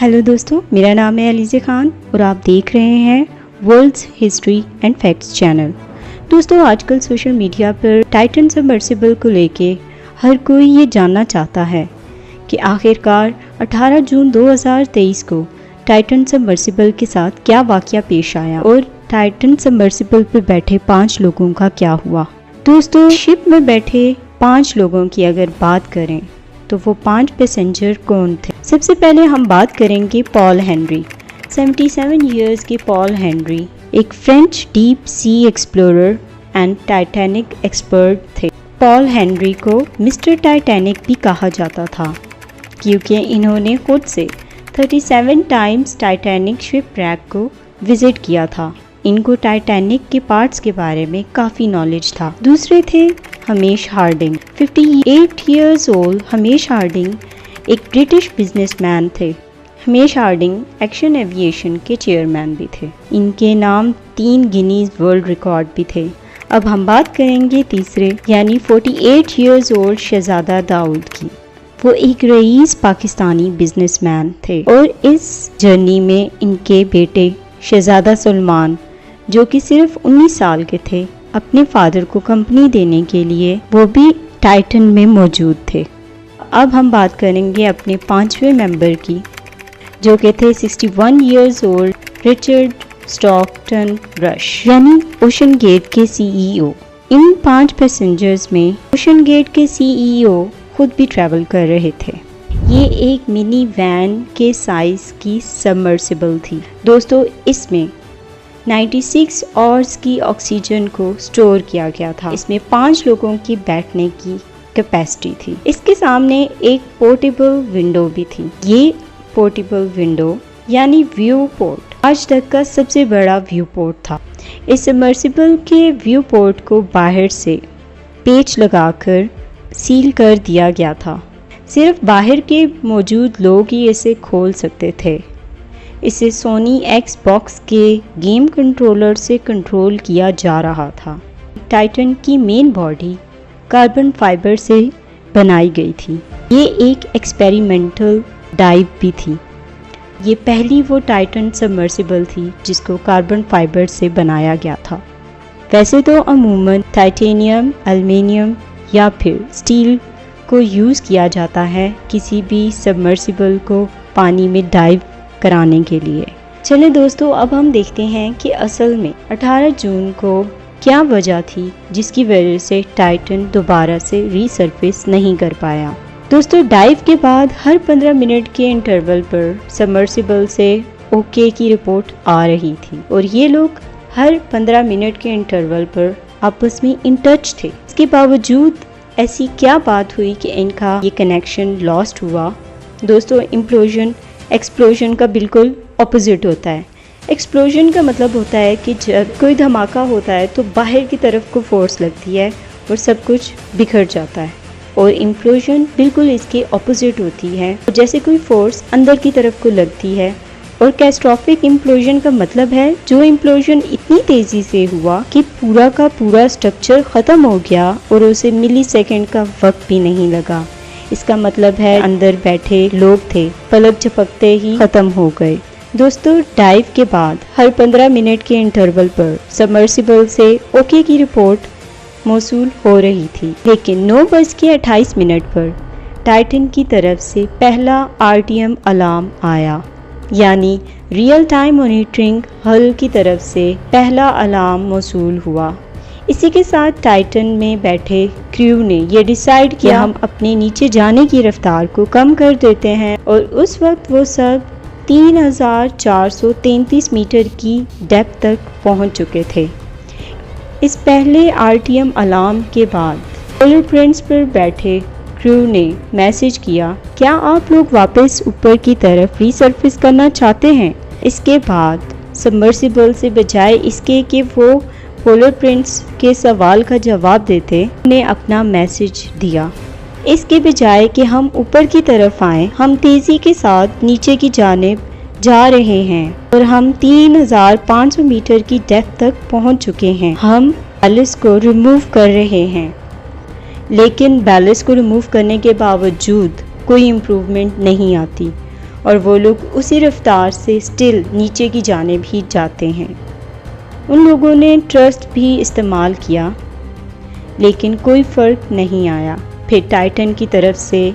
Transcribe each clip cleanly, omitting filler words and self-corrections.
Hello दोस्तों, मेरा नाम है अलीज़ा खान और आप देख रहे हैं world's history and facts channel. दोस्तों, आजकल सोशल मीडिया पर टाइटन सबमर्सिबल को लेके हर कोई ये जानना चाहता है कि आखिरकार 18 जून 2023 को टाइटन सबमर्सिबल के साथ क्या वाक़या पेश आया और टाइटन सबमर्सिबल पर बैठे 5 लोगों का क्या हुआ। दोस्तों, शिप में बैठे 5 लोगों की अगर बात करें तो वो 5 पैसेंजर कौन थे। सबसे पहले हम बात करेंगे पॉल हेनरी। 77 इयर्स के पॉल हेनरी एक French deep sea explorer and Titanic expert थे। पॉल हेनरी को मिस्टर टाइटैनिक भी कहा जाता था क्योंकि इन्होंने खुद से 37 टाइम्स टाइटैनिक शिपरैक को विजिट किया था। इनको टाइटैनिक के पार्ट्स के बारे में काफ़ी नॉलेज था। दूसरे थे हमेश हार्डिंग। 58 इयर्स ओल्ड हमेश हार्डिंग एक ब्रिटिश बिजनेसमैन थे। हमेश हार्डिंग एक्शन एविएशन के चेयरमैन भी थे। इनके नाम 3 गिनीज वर्ल्ड रिकॉर्ड भी थे। अब हम बात करेंगे तीसरे यानी 48 इयर्स ओल्ड शहजादा दाऊद की। वो एक रईस पाकिस्तानी बिजनेसमैन थे और इस जर्नी में इनके बेटे शहजादा सलमान, जो कि सिर्फ 19 साल के थे, अपने फादर को कंपनी देने के लिए वो भी टाइटन में मौजूद थे। अब हम बात करेंगे अपने 5वें मेंबर की, जो कि थे 61 years old Richard Stockton rush, यानी ओशन गेट के सीईओ। इन 5 पैसेंजर्स में ओशन गेट के सीईओ खुद भी ट्रैवल कर रहे थे। ये एक मिनी वैन के साइज की सबमर्सिबल थी। दोस्तों, इसमें 96 आवर्स की ऑक्सीजन को स्टोर किया गया था। इसमें 5 लोगों की बैठने की कैपेसिटी थी। इसके सामने एक पोर्टेबल विंडो भी थी। ये पोर्टेबल विंडो यानी व्यू पोर्ट आज तक का सबसे बड़ा व्यू पोर्ट था। इस सबमर्सिबल के व्यू पोर्ट को बाहर से पेच लगाकर सील कर दिया गया था। सिर्फ बाहर के मौजूद लोग ही इसे खोल सकते थे। इसे सोनी एक्सबॉक्स के गेम कंट्रोलर से कंट्रोल किया जा रहा था। टाइटन की मेन बॉडी कार्बन फाइबर से बनाई गई थी। ये एक एक्सपेरिमेंटल डाइव भी थी। ये पहली वो टाइटन सबमर्सिबल थी जिसको कार्बन फाइबर से बनाया गया था। वैसे तो अमूमन टाइटेनियम, एल्युमिनियम या फिर स्टील को यूज़ किया जाता है किसी भी सबमर्सिबल को पानी में डाइव कराने के लिए। चले दोस्तों, अब हम देखते हैं कि असल में 18 जून को क्या वजह थी जिसकी वजह से टाइटन दोबारा से रीसर्फेस नहीं कर पाया। दोस्तों, डाइव के बाद हर 15 मिनट के इंटरवल पर सबमर्सिबल से ओके की रिपोर्ट आ रही थी और ये लोग हर 15 मिनट के इंटरवल पर आपस में इन टच थे। इसके बावजूद ऐसी क्या बात हुई कि इनका ये कनेक्शन लॉस्ट हुआ। दोस्तों, एक्सप्लोजन का बिल्कुल ऑपोजिट होता है। एक्सप्लोजन का मतलब होता है कि जब कोई धमाका होता है तो बाहर की तरफ को फोर्स लगती है और सब कुछ बिखर जाता है, और इम्प्लोजन बिल्कुल इसके ऑपोजिट होती है, जैसे कोई फोर्स अंदर की तरफ को लगती है। और कैटास्ट्रोफिक इम्प्लोजन का मतलब है जो इम्प्लोजन इतनी तेज़ी से हुआ कि पूरा का पूरा स्ट्रक्चर ख़त्म हो गया और उसे मिली सेकेंड का वक्त भी नहीं लगा। इसका मतलब है अंदर बैठे लोग थे, पलक झपकते ही ख़त्म हो गए। दोस्तों, डाइव के बाद हर 15 मिनट के इंटरवल पर सबमर्सिबल से ओके की रिपोर्ट मौसूल हो रही थी, लेकिन 9:28 पर टाइटन की तरफ से पहला RTM अलार्म आया, यानी रियल टाइम मॉनिटरिंग हल की तरफ से पहला अलार्म मौसूल हुआ। इसी के साथ टाइटन में बैठे क्रू ने ये डिसाइड किया हम अपने नीचे जाने की रफ्तार को कम कर देते हैं, और उस वक्त वो सब 3433 मीटर की डेप्थ तक पहुंच चुके थे। इस पहले RTM अलार्म के बाद पोलर प्रिंस पर बैठे क्रू ने मैसेज किया, क्या आप लोग वापस ऊपर की तरफ रीसर्फेस करना चाहते हैं। इसके बाद सबमर्सिबल से बजाय इसके कि वो पोलर प्रिंस के सवाल का जवाब देते, ने अपना मैसेज दिया, इसके बजाय कि हम ऊपर की तरफ आएं, हम तेज़ी के साथ नीचे की जानिब जा रहे हैं और हम 3500 मीटर की डेप्थ तक पहुंच चुके हैं। हम बैलेस्ट को रिमूव कर रहे हैं, लेकिन बैलेस्ट को रिमूव करने के बावजूद कोई इम्प्रूवमेंट नहीं आती और वो लोग उसी रफ्तार से स्टिल नीचे की जानिब ही जाते हैं। उन लोगों ने ट्रस्ट भी इस्तेमाल किया लेकिन कोई फ़र्क नहीं आया। फिर टाइटन की तरफ से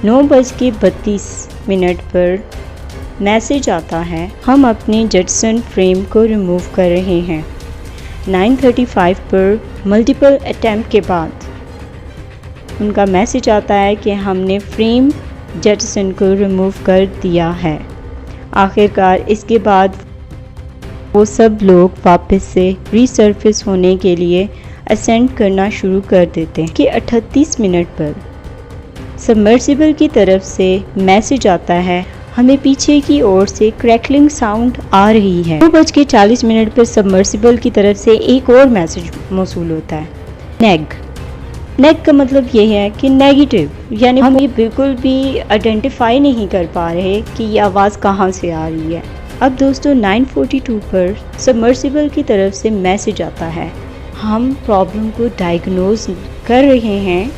9:32 पर मैसेज आता है, हम अपने जेटसन फ्रेम को रिमूव कर रहे हैं। 9:35 पर मल्टीपल अटैम्प्ट के बाद उनका मैसेज आता है कि हमने फ्रेम जेटसन को रिमूव कर दिया है। आखिरकार इसके बाद वो सब लोग वापस से रीसर्फेस होने के लिए असेंड करना शुरू कर देते हैं कि 38 मिनट पर सबमर्सिबल की तरफ से मैसेज आता है, हमें पीछे की ओर से क्रैकलिंग साउंड आ रही है। 2:40 पर सबमर्सिबल की तरफ से एक और मैसेज मौसूल होता है, नेग का मतलब ये है कि नेगेटिव, यानी हम ये बिल्कुल भी आइडेंटिफाई नहीं कर पा रहे कि ये आवाज़ कहाँ से आ रही है। अब दोस्तों 9:42 पर सबमर्सिबल की तरफ से मैसेज आता है, हम प्रॉब्लम को डायग्नोज कर रहे हैं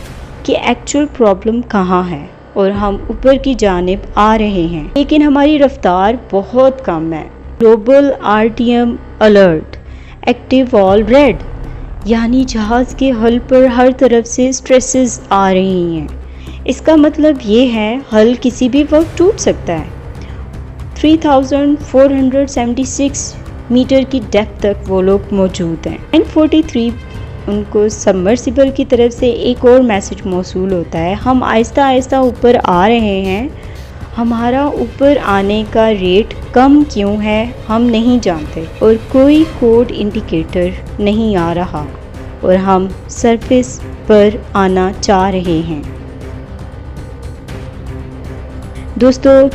कि एक्चुअल प्रॉब्लम कहाँ है और हम ऊपर की जानिब आ रहे हैं, लेकिन हमारी रफ्तार बहुत कम है। Global RTM alert active all red, यानी जहाज़ के हल पर हर तरफ से स्ट्रेसेस आ रही हैं। इसका मतलब ये है हल किसी भी वक्त टूट सकता है। 3476 मीटर की डेप्थ तक वो लोग मौजूद हैं। 9:43 उनको सबमर्सिबल की तरफ से एक और मैसेज मौसूल होता है, हम आहिस्ता आहिस्ता ऊपर आ रहे हैं, हमारा ऊपर आने का रेट कम क्यों है हम नहीं जानते और कोई कोड इंडिकेटर नहीं आ रहा और हम सरफेस पर आना चाह रहे हैं। दोस्तों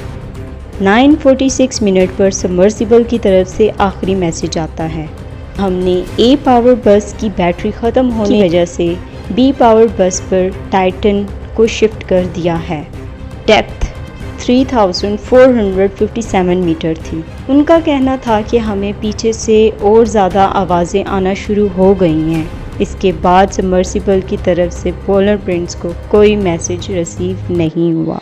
9:46 पर सबमर्सिबल की तरफ से आखिरी मैसेज आता है, हमने A पावर बस की बैटरी ख़त्म होने की वजह से B पावर बस पर टाइटन को शिफ्ट कर दिया है। डेप्थ 3457 मीटर थी। उनका कहना था कि हमें पीछे से और ज़्यादा आवाज़ें आना शुरू हो गई हैं। इसके बाद सबमर्सिबल की तरफ से पोलर प्रिंस को कोई मैसेज रिसीव नहीं हुआ।